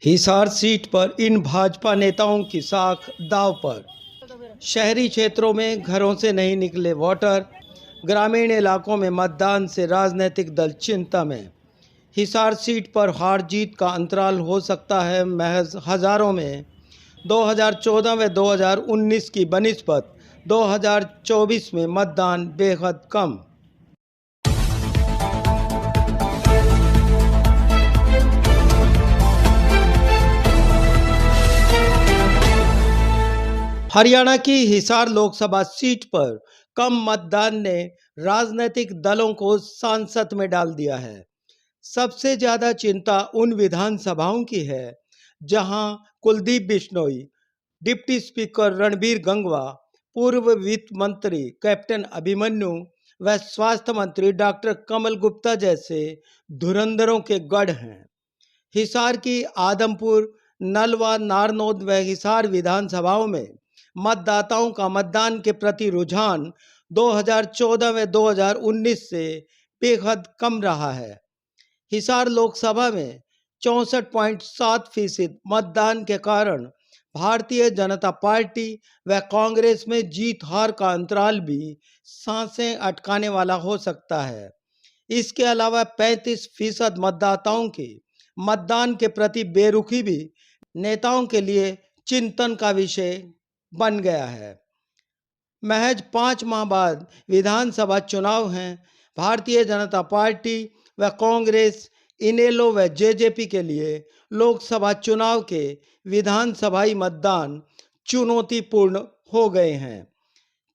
Hisar seat पर इन भाजपा नेताओं की साख दांव पर। शहरी क्षेत्रों में घरों से नहीं निकले वोटर, ग्रामीण इलाकों में मतदान से राजनीतिक दल चिंता में। हिसार सीट पर हार जीत का अंतराल हो सकता है महज हजारों में। 2014 व 2019 की बनिस्बत 2024 में मतदान बेहद कम। हरियाणा की हिसार लोकसभा सीट पर कम मतदान ने राजनीतिक दलों को सांसत में डाल दिया है। सबसे ज्यादा चिंता उन विधानसभाओं की है जहां कुलदीप बिश्नोई, डिप्टी स्पीकर रणबीर गंगवा, पूर्व वित्त मंत्री कैप्टन अभिमन्यु व स्वास्थ्य मंत्री डॉक्टर कमल गुप्ता जैसे धुरंधरों के गढ़ हैं। हिसार की आदमपुर, नलवा, नारनौद व हिसार विधानसभाओं में मतदाताओं का मतदान के प्रति रुझान 2014 व 2019 से बेहद कम रहा है। हिसार लोकसभा में 64.7% मतदान के कारण भारतीय जनता पार्टी व कांग्रेस में जीत हार का अंतराल भी सांसें अटकाने वाला हो सकता है। इसके अलावा 35% मतदाताओं की मतदान के प्रति बेरुखी भी नेताओं के लिए चिंतन का विषय बन गया है। महज 5 माह बाद विधानसभा चुनाव हैं। भारतीय जनता पार्टी व कांग्रेस, इनेलो व जेजेपी के लिए लोकसभा चुनाव के विधानसभाई मतदान चुनौतीपूर्ण हो गए हैं।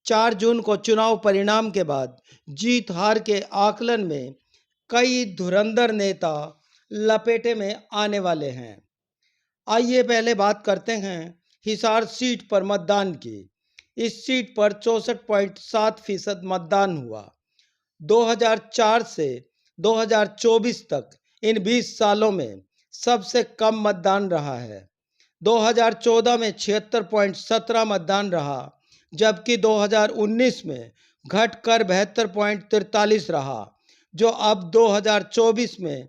4 जून को चुनाव परिणाम के बाद जीत हार के आकलन में कई धुरंधर नेता लपेटे में आने वाले हैं। आइए पहले बात करते हैं हिसार सीट पर मतदान की। इस सीट पर 64.7% मतदान हुआ। 2004 से 2024 तक इन 20 सालों में सबसे कम मतदान रहा है। 2014 में 76.17 मतदान रहा, जबकि 2019 में घटकर 72.43 रहा, जो अब 2024 में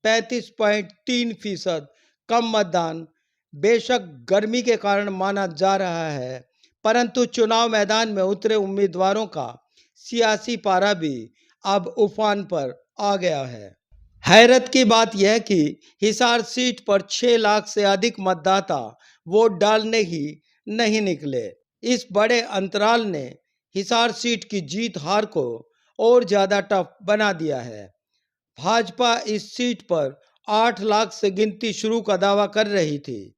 35.3% कम मतदान बेशक गर्मी के कारण माना जा रहा है, परंतु चुनाव मैदान में उतरे उम्मीदवारों का सियासी पारा भी अब उफान पर आ गया है। हैरत की बात यह कि हिसार सीट पर 6 लाख से अधिक मतदाता वोट डालने ही नहीं निकले। इस बड़े अंतराल ने हिसार सीट की जीत हार को और ज्यादा टफ बना दिया है। भाजपा इस सीट पर 8 लाख से गिनती शुरू का दावा कर रही थी।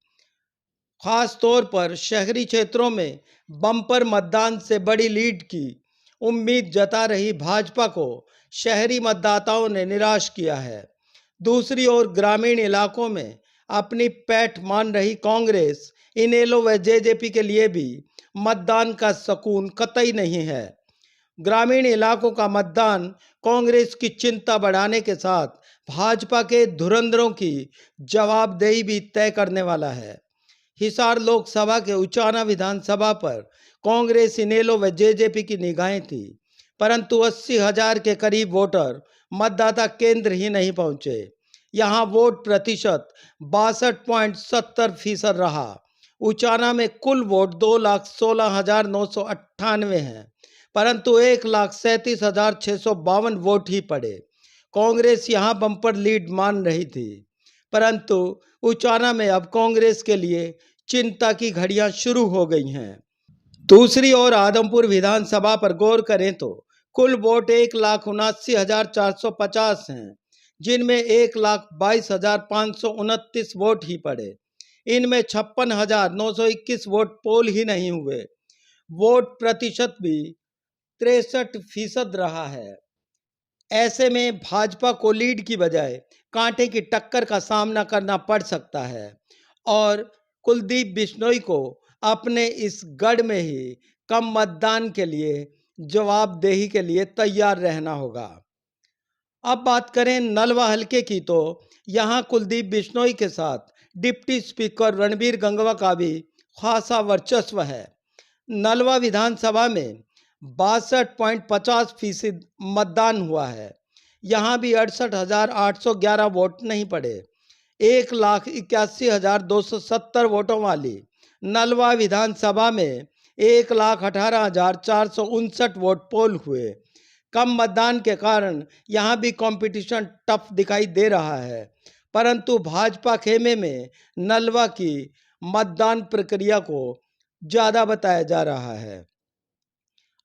खास तौर पर शहरी क्षेत्रों में बम्पर मतदान से बड़ी लीड की उम्मीद जता रही भाजपा को शहरी मतदाताओं ने निराश किया है। दूसरी ओर ग्रामीण इलाकों में अपनी पैठ मान रही कांग्रेस, इनेलो व जेजेपी के लिए भी मतदान का सुकून कतई नहीं है। ग्रामीण इलाकों का मतदान कांग्रेस की चिंता बढ़ाने के साथ भाजपा के धुरंधरों की जवाबदेही भी तय करने वाला है। हिसार लोकसभा के उचाना विधानसभा पर कांग्रेस, इनेलो व जेजेपी की निगाहें थी, परंतु 80,000 के करीब वोटर मतदाता केंद्र ही नहीं पहुंचे। यहां वोट प्रतिशत 62.70% रहा। उचाना में कुल वोट 2,16,998 हैं, परंतु 1,37,652 वोट ही पड़े। कांग्रेस यहां बम्पर लीड मान रही थी, परंतु उचाना में अब कांग्रेस के लिए चिंता की घड़ियां शुरू हो गई हैं। दूसरी ओर आदमपुर विधानसभा पर गौर करें तो कुल वोट 1,79,450 हैं, जिनमें 1,22,529 वोट ही पड़े। इनमें 56,921 वोट पोल ही नहीं हुए। वोट प्रतिशत भी 63% रहा है। ऐसे में भाजपा को लीड की बजाय कांटे की टक्कर का सामना करना पड़ सकता है और कुलदीप बिश्नोई को अपने इस गढ़ में ही कम मतदान के लिए जवाबदेही के लिए तैयार रहना होगा। अब बात करें नलवा हलके की तो यहाँ कुलदीप बिश्नोई के साथ डिप्टी स्पीकर रणबीर गंगवा का भी खासा वर्चस्व है। नलवा विधानसभा में 62.50% मतदान हुआ है। यहाँ भी 68,811 वोट नहीं पड़े। 1,81,270 वोटों वाली नलवा विधानसभा में 1,18,459 वोट पोल हुए। कम मतदान के कारण यहां भी कंपटीशन टफ दिखाई दे रहा है, परंतु भाजपा खेमे में नलवा की मतदान प्रक्रिया को ज़्यादा बताया जा रहा है।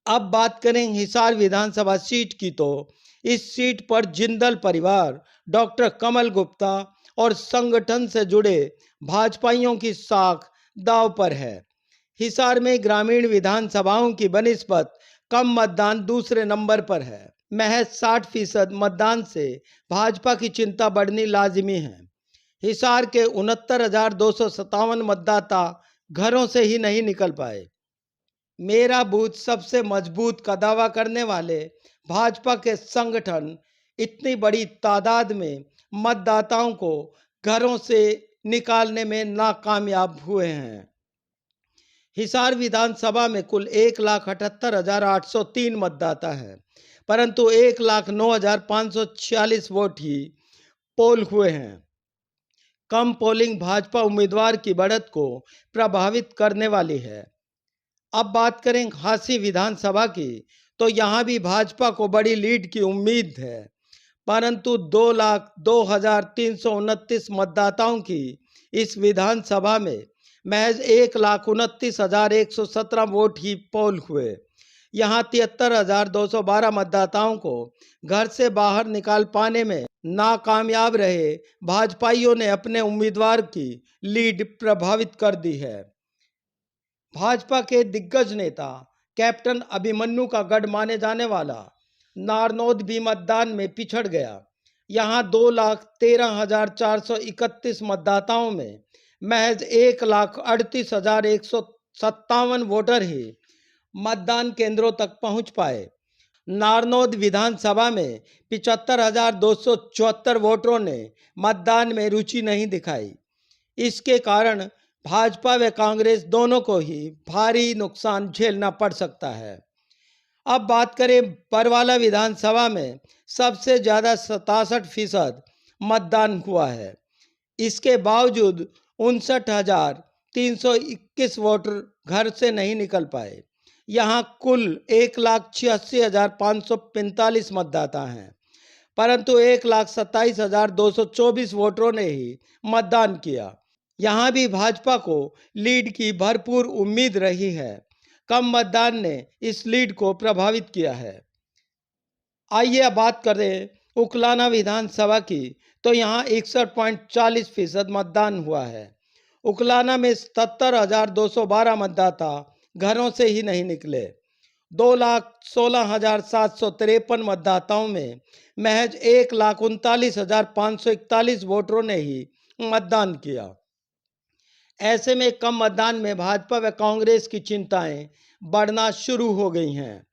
अब बात करें हिसार विधानसभा सीट की, तो इस सीट पर जिंदल परिवार, डॉक्टर कमल गुप्ता और संगठन से जुड़े भाजपाइयों की साख दांव पर है। हिसार में ग्रामीण विधानसभाओं की बनिस्बत कम मतदान दूसरे नंबर पर है। महज 60% मतदान से भाजपा की चिंता बढ़नी लाजिमी है। हिसार के 69,257 मतदाता घरों से ही नहीं निकल पाए। मेरा बूथ सबसे मजबूत का दावा करने वाले भाजपा के संगठन इतनी बड़ी तादाद में मतदाताओं को घरों से निकालने में नाकामयाब हुए हैं। हिसार विधानसभा में कुल 1,78,803 मतदाता है, परंतु 1,09,546 वोट ही पोल हुए हैं। कम पोलिंग भाजपा उम्मीदवार की बढ़त को प्रभावित करने वाली है। अब बात करें झांसी विधानसभा की, तो यहाँ भी भाजपा को बड़ी लीड की उम्मीद है, परंतु 2,02,329 मतदाताओं की इस विधानसभा में महज 1,29,117 वोट ही पोल हुए। यहाँ 73,212 मतदाताओं को घर से बाहर निकाल पाने में नाकामयाब रहे भाजपाइयों ने अपने उम्मीदवार की लीड प्रभावित कर दी है। भाजपा के दिग्गज नेता कैप्टन अभिमन्यु का गढ़ माने जाने वाला नारनौद भी मतदान में पिछड़ गया। यहाँ 2,13,431 मतदाताओं में महज 1,38,157 वोटर ही मतदान केंद्रों तक पहुंच पाए। नारनौद विधानसभा में 75,274 वोटरों ने मतदान में रुचि नहीं दिखाई। इसके कारण भाजपा व कांग्रेस दोनों को ही भारी नुकसान झेलना पड़ सकता है। अब बात करें बरवाला विधानसभा में सबसे ज़्यादा 67% मतदान हुआ है। इसके बावजूद 59,321 वोटर घर से नहीं निकल पाए। यहाँ कुल 1,86,545 मतदाता हैं, परंतु 1,27,224 वोटरों ने ही मतदान किया। यहाँ भी भाजपा को लीड की भरपूर उम्मीद रही है। कम मतदान ने इस लीड को प्रभावित किया है। आइए अब बात करें उकलाना विधानसभा की, तो यहाँ 61.40% मतदान हुआ है। उकलाना में 77,212 मतदाता घरों से ही नहीं निकले। 2,16,753 मतदाताओं में महज 1,39,541 वोटरों ने ही मतदान किया। ऐसे में कम मतदान में भाजपा व कांग्रेस की चिंताएं बढ़ना शुरू हो गई हैं।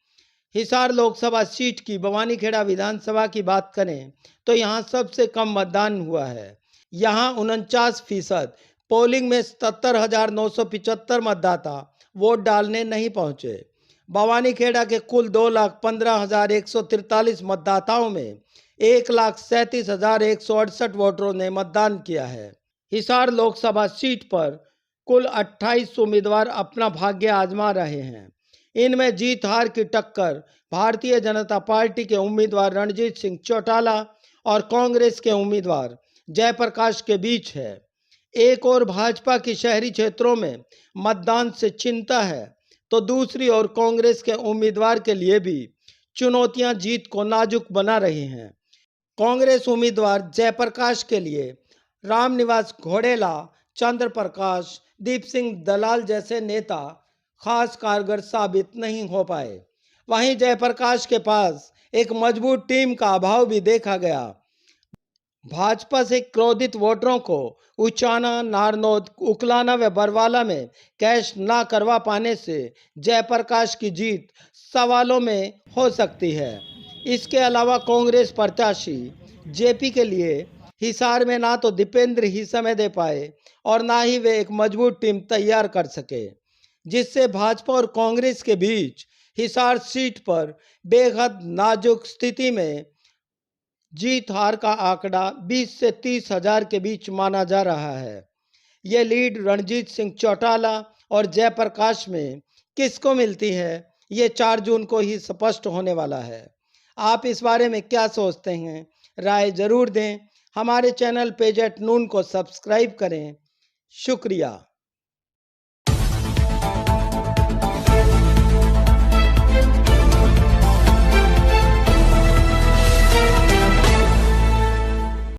हिसार लोकसभा सीट की भवानीखेड़ा विधानसभा की बात करें, तो यहाँ सबसे कम मतदान हुआ है। यहाँ 49%, पोलिंग में 77,975 मतदाता वोट डालने नहीं पहुँचे। भवानीखेड़ा के कुल 2,15,143 मतदाताओं में 1,37,168 वोटरों ने मतदान किया है। हिसार लोकसभा सीट पर कुल 28 उम्मीदवार अपना भाग्य आजमा रहे हैं। इनमें जीत हार की टक्कर भारतीय जनता पार्टी के उम्मीदवार रणजीत सिंह चौटाला और कांग्रेस के उम्मीदवार जयप्रकाश के बीच है। एक और भाजपा की शहरी क्षेत्रों में मतदान से चिंता है, तो दूसरी ओर कांग्रेस के उम्मीदवार के लिए भी चुनौतियां जीत को नाजुक बना रही हैं। कांग्रेस उम्मीदवार जयप्रकाश के लिए रामनिवास घोड़ेला, चंद्र प्रकाश, दीप सिंह दलाल जैसे नेता खास कारगर साबित नहीं हो पाए। वहीं जयप्रकाश के पास एक मजबूत टीम का अभाव भी देखा गया। भाजपा से क्रोधित वोटरों को उचाना, नारनौद, उकलाना व बरवाला में कैश ना करवा पाने से जयप्रकाश की जीत सवालों में हो सकती है। इसके अलावा कांग्रेस प्रत्याशी जेपी के लिए हिसार में ना तो दीपेंद्र ही समय दे पाए और ना ही वे एक मजबूत टीम तैयार कर सके, जिससे भाजपा और कांग्रेस के बीच हिसार सीट पर बेहद नाजुक स्थिति में जीत हार का आंकड़ा 20 से 30 हजार के बीच माना जा रहा है। ये लीड रणजीत सिंह चौटाला और जयप्रकाश में किसको मिलती है, ये 4 जून को ही स्पष्ट होने वाला है। आप इस बारे में क्या सोचते हैं? राय जरूर दें। हमारे चैनल पेज एट नून को सब्सक्राइब करें। शुक्रिया।